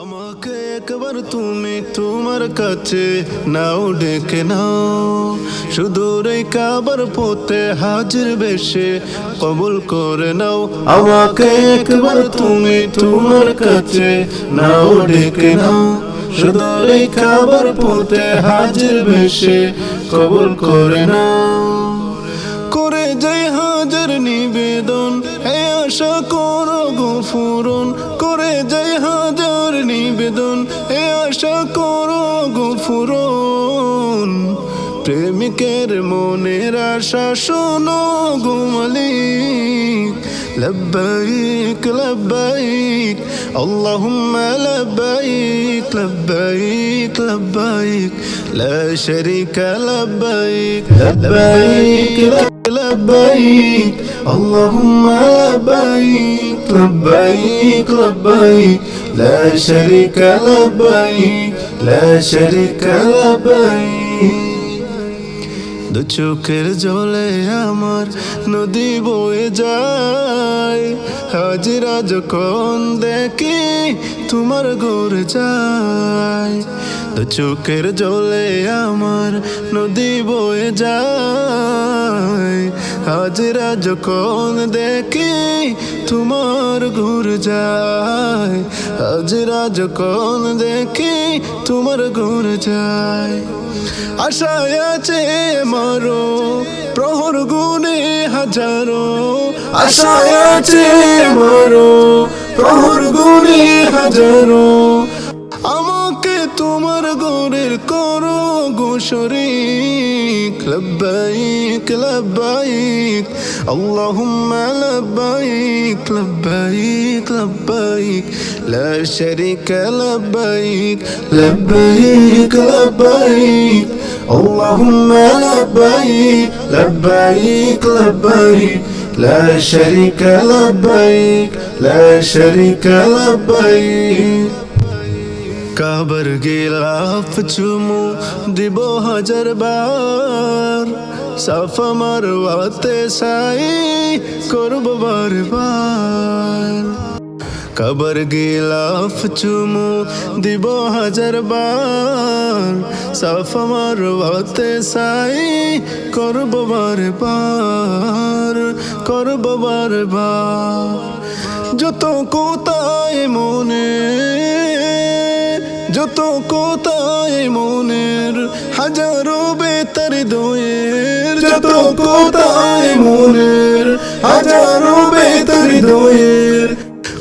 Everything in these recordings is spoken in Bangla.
আমাকে একবার তুমি তোমার কাছে নাও ডেকে নাও, সুদূর এই কাবার পথে হাজির বেশে কবুল করে নাও। আমাকে একবার তুমি তোমার কাছে নাও ডেকে নাও, সুদূর এই কাবার পথে হাজির বেশে কবুল করে নাও। করে যাই হাজার নিবেদন, হে আশা করো গফুরন। করে যাই হাজার নিবেদন, হে আশা করো গফুরন। প্রেমিকের মনের আশা শোনো গো মালিক। লব্বাইক লব্বাইক আল্লাহুম্মা লব্বাইক লব্বাইক লব্বাইক লা শারীকা লব্বাইক লব্বাইক لبيك اللهم لبيك لبيك لبيك لا شريك لبيك لا شريك لبيك। দু চোখের জলে আমার নদী বয়ে যায়, হাজিরা যখন দেখি তোমার ঘরে যায়। দু চোখের জলে আমার নদী বয়ে যায়, হাজিরা যখন দেখি তোমার ঘরে যায়। হাজিরা যখন দেখি তোমার ঘরে যায়। আশায় আছে আমারো প্রহর গুনে হাজারো, আশায় আছে আমারো প্রহর গুনে হাজারো। আমাকে তোমার ঘরের করো গো শরীক। লব্বাইক লব্বাইক আল্লাহুম্মা লব্বাইক লব্বাইক লব্বাইক লা শারীকা লব্বাইক লব্বাইক লব্বাইক আল্লাহুম্মা লব্বাইক লব্বাইক লব্বাইক লা শারীকা লব্বাইক লা শারীকা লব্বাইক। কাবার গিলাফ চুমু দিব হাজার বার, সাফা মারওয়াতে সাই করব বারবার। কাবার গিলাফ চুমু দিব হাজার বার, সাফা মারওয়াতে সাই করব বারবার করব বারবার। যত কোথায় মনে যত কোথায় মনের হাজারো বেতার দোয়ের, যত কোথায় মনের হাজারো বেতার দোয়ের।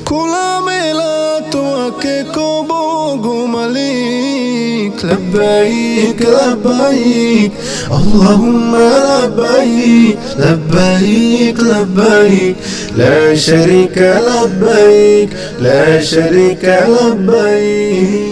খোলা মেলা তোমাকে কব গো মালিক। লব্বাইক লব্বাইক আল্লাহুম্মা লব্বাইক লব্বাইক লব্বাইক লা শারীকা লব্বাইক লা শারীকা লব্বাইক।